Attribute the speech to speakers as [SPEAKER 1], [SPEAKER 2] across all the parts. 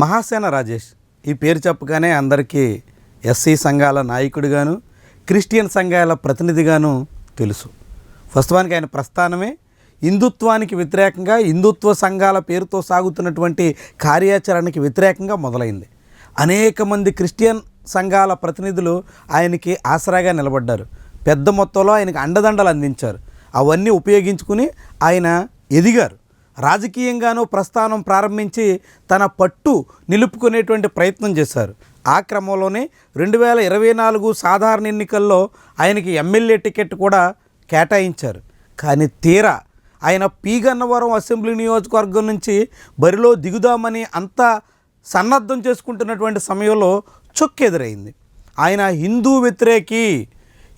[SPEAKER 1] మహాసేన రాజేష్ ఈ పేరు చెప్పగానే అందరికీ ఎస్సీ సంఘాల నాయకుడిగాను క్రిస్టియన్ సంఘాల ప్రతినిధిగాను తెలుసు. వాస్తవానికి ఆయన ప్రస్థానమే హిందుత్వానికి వ్యతిరేకంగా హిందుత్వ సంఘాల పేరుతో సాగుతున్నటువంటి కార్యాచరణకి వ్యతిరేకంగా మొదలైంది. అనేక మంది క్రిస్టియన్ సంఘాల ప్రతినిధులు ఆయనకి ఆసరాగా నిలబడ్డారు. పెద్ద మొత్తంలో ఆయనకి అండదండలు అందించారు. అవన్నీ ఉపయోగించుకుని ఆయన ఎదిగారు. రాజకీయంగానూ ప్రస్థానం ప్రారంభించి తన పట్టు నిలుపుకునేటువంటి ప్రయత్నం చేశారు. ఆ క్రమంలోనే 2024 సాధారణ ఎన్నికల్లో ఆయనకి ఎమ్మెల్యే టికెట్ కూడా కేటాయించారు. కానీ తీరా ఆయన పి గన్నవరం అసెంబ్లీ నియోజకవర్గం నుంచి బరిలో దిగుదామని అంతా సన్నద్ధం చేసుకుంటున్నటువంటి సమయంలో చొక్కెదురైంది. ఆయన హిందూ వ్యతిరేకి,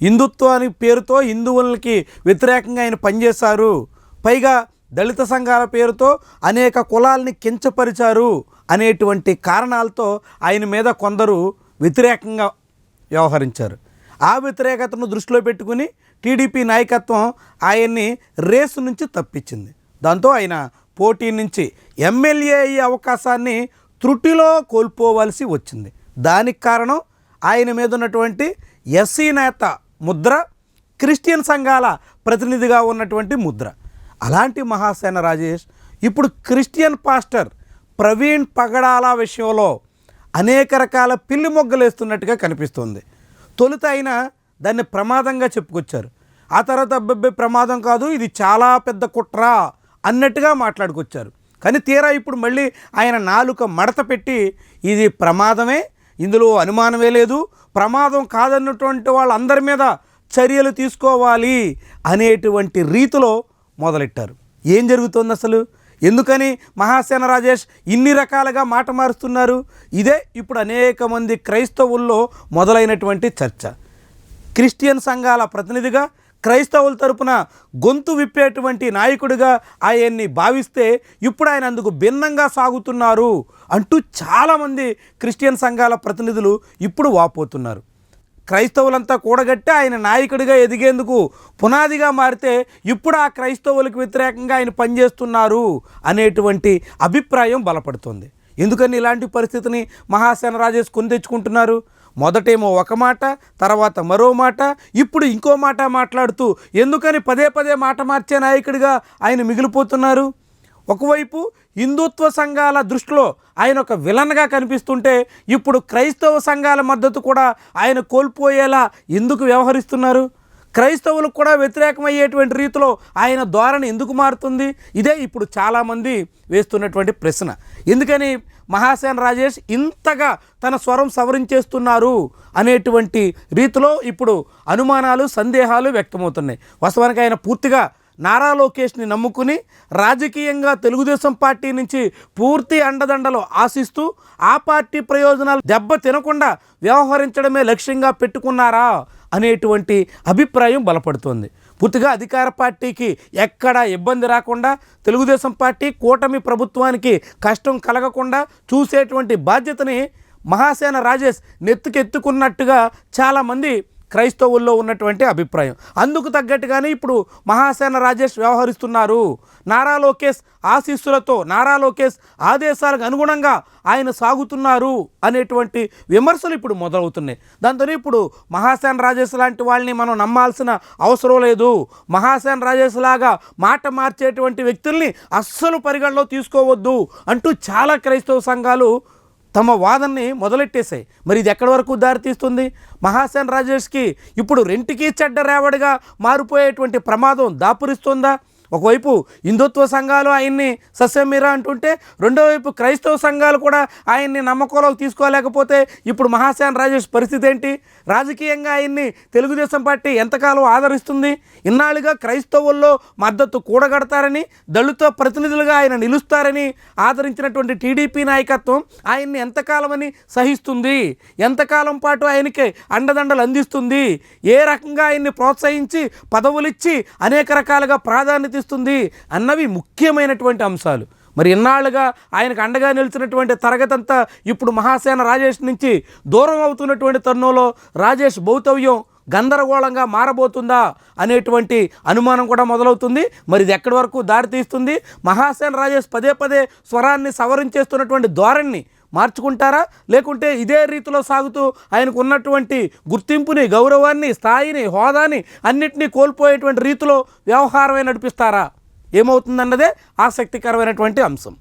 [SPEAKER 1] హిందుత్వానికి పేరుతో హిందువులకి వ్యతిరేకంగా ఆయన పనిచేశారు. పైగా దళిత సంఘాల పేరుతో అనేక కులాల్ని కించపరిచారు అనేటువంటి కారణాలతో ఆయన మీద కొందరు వ్యతిరేకంగా వ్యవహరించారు. ఆ వ్యతిరేకతను దృష్టిలో పెట్టుకుని టీడీపీ నాయకత్వం ఆయన్ని రేసు నుంచి తప్పించింది. దాంతో ఆయన పోటీ నుంచి ఎమ్మెల్యే అయ్యే అవకాశాన్ని త్రుటిలో కోల్పోవలసి వచ్చింది. దానికి కారణం ఆయన మీద ఉన్నటువంటి ఎస్సీ నేత ముద్ర, క్రిస్టియన్ సంఘాల ప్రతినిధిగా ఉన్నటువంటి ముద్ర. అలాంటి మహాసేన రాజేష్ ఇప్పుడు క్రిస్టియన్ పాస్టర్ ప్రవీణ్ పగడాల విషయంలో అనేక రకాల పిల్లి మొగ్గలేస్తున్నట్టుగా కనిపిస్తుంది. తొలుత ఆయన దాన్ని ప్రమాదంగా చెప్పుకొచ్చారు. ఆ తర్వాత అబ్బబ్బే ప్రమాదం కాదు, ఇది చాలా పెద్ద కుట్ర అన్నట్టుగా మాట్లాడుకొచ్చారు. కానీ తీరా ఇప్పుడు మళ్ళీ ఆయన నాలుక మడత పెట్టి ఇది ప్రమాదమే, ఇందులో అనుమానమే లేదు, ప్రమాదం కాదన్నటువంటి వాళ్ళందరి మీద చర్యలు తీసుకోవాలి అనేటువంటి రీతిలో మొదలెట్టారు. ఏం జరుగుతుంది అసలు? ఎందుకని మహాసేన రాజేష్ ఇన్ని రకాలుగా మాట మారుస్తున్నారు? ఇదే ఇప్పుడు అనేక మంది క్రైస్తవుల్లో మొదలైనటువంటి చర్చ. క్రిస్టియన్ సంఘాల ప్రతినిధిగా క్రైస్తవుల తరపున గొంతు విప్పేటువంటి నాయకుడిగా ఆయన్ని భావిస్తే ఇప్పుడు ఆయన అందుకు భిన్నంగా సాగుతున్నారు అంటూ చాలామంది క్రిస్టియన్ సంఘాల ప్రతినిధులు ఇప్పుడు వాపోతున్నారు. క్రైస్తవులంతా కూడగట్టి ఆయన నాయకుడిగా ఎదిగేందుకు పునాదిగా మారితే ఇప్పుడు ఆ క్రైస్తవులకు వ్యతిరేకంగా ఆయన పనిచేస్తున్నారు అనేటువంటి అభిప్రాయం బలపడుతుంది. ఎందుకని ఇలాంటి పరిస్థితిని మహాసేన రాజేష్ కొని తెచ్చుకుంటున్నారు? మొదటేమో ఒక మాట, తర్వాత మరో మాట, ఇప్పుడు ఇంకో మాట మాట్లాడుతూ ఎందుకని పదే పదే మాట మార్చే నాయకుడిగా ఆయన మిగిలిపోతున్నారు? ఒకవైపు హిందుత్వ సంఘాల దృష్టిలో ఆయన ఒక విలన్గా కనిపిస్తుంటే ఇప్పుడు క్రైస్తవ సంఘాల మద్దతు కూడా ఆయన కోల్పోయేలా ఎందుకు వ్యవహరిస్తున్నారు? క్రైస్తవులకు కూడా వ్యతిరేకమయ్యేటువంటి రీతిలో ఆయన ధోరణి ఎందుకు మారుతుంది? ఇదే ఇప్పుడు చాలామంది వేస్తున్నటువంటి ప్రశ్న. ఎందుకని మహాసేన రాజేష్ ఇంతగా తన స్వరం సవరించేస్తున్నారు అనేటువంటి రీతిలో ఇప్పుడు అనుమానాలు, సందేహాలు వ్యక్తమవుతున్నాయి. వాస్తవానికి ఆయన పూర్తిగా నారా లోకేష్ని నమ్ముకుని రాజకీయంగా తెలుగుదేశం పార్టీ నుంచి పూర్తి అండదండలు ఆశిస్తూ ఆ పార్టీ ప్రయోజనాలు దెబ్బ తినకుండా వ్యవహరించడమే లక్ష్యంగా పెట్టుకున్నారా అనేటువంటి అభిప్రాయం బలపడుతోంది. పూర్తిగా అధికార పార్టీకి ఎక్కడా ఇబ్బంది రాకుండా, తెలుగుదేశం పార్టీ కూటమి ప్రభుత్వానికి కష్టం కలగకుండా చూసేటువంటి బాధ్యతని మహాసేన రాజేష్ నెత్తుకెత్తుకున్నట్టుగా చాలామంది క్రైస్తవుల్లో ఉన్నటువంటి అభిప్రాయం. అందుకు తగ్గట్టుగానే ఇప్పుడు మహాసేన రాజేష్ వ్యవహరిస్తున్నారు. నారా లోకేష్ ఆశీస్సులతో, నారా లోకేష్ ఆదేశాలకు అనుగుణంగా ఆయన సాగుతున్నారు అనేటువంటి విమర్శలు ఇప్పుడు మొదలవుతున్నాయి. దాంతో ఇప్పుడు మహాసేన రాజేష్ లాంటి వాళ్ళని మనం నమ్మాల్సిన అవసరం లేదు, మహాసేన రాజేష్ లాగా మాట మార్చేటువంటి వ్యక్తుల్ని అస్సలు పరిగణలో తీసుకోవద్దు అంటూ చాలా క్రైస్తవ సంఘాలు తమ వాదనని మొదలెట్టేశాయి. మరి ఇది ఎక్కడి వరకు దారితీస్తుంది? మహాసేన రాజేష్కి ఇప్పుడు రెంటికి చెడ్డ రేవడిగా మారిపోయేటువంటి ప్రమాదం దాపురిస్తుందా? ఒకవైపు హిందుత్వ సంఘాలు ఆయన్ని సస్యమీరా అంటుంటే, రెండో వైపు క్రైస్తవ సంఘాలు కూడా ఆయన్ని నమ్మకంలోకి తీసుకోలేకపోతే ఇప్పుడు మహాసేన రాజేష్ పరిస్థితి ఏంటి? రాజకీయంగా ఆయన్ని తెలుగుదేశం పార్టీ ఎంతకాలం ఆదరిస్తుంది? ఇన్నాళ్ళుగా క్రైస్తవుల్లో మద్దతు కూడగడతారని, దళిత ప్రతినిధులుగా ఆయన నిలుస్తారని ఆదరించినటువంటి టీడీపీ నాయకత్వం ఆయన్ని ఎంతకాలమని సహిస్తుంది? ఎంతకాలం పాటు ఆయనకి అండదండలు అందిస్తుంది? ఏ రకంగా ఆయన్ని ప్రోత్సహించి పదవులిచ్చి అనేక రకాలుగా ప్రాధాన్యత ఇస్తుంది అన్నవి ముఖ్యమైనటువంటి అంశాలు. మరి ఇన్నాళ్ళుగా ఆయనకు అండగా నిలిచినటువంటి తరగతంతా ఇప్పుడు మహాసేన రాజేష్ నుంచి దూరం అవుతున్నటువంటి తరుణంలో రాజేష్ భౌతవ్యం గందరగోళంగా మారబోతుందా అనేటువంటి అనుమానం కూడా మొదలవుతుంది. మరి ఇది ఎక్కడి వరకు దారితీస్తుంది? మహాసేన రాజేష్ పదే పదే స్వరాన్ని సవరించేస్తున్నటువంటి ధోరణిని మార్చుకుంటారా, లేకుంటే ఇదే రీతిలో సాగుతూ ఆయనకు ఉన్నటువంటి గుర్తింపుని, గౌరవాన్ని, స్థాయిని, హోదాని అన్నిటినీ కోల్పోయేటువంటి రీతిలో వ్యవహారమే నడిపిస్తారా? ఏమవుతుందన్నదే ఆసక్తికరమైనటువంటి అంశం.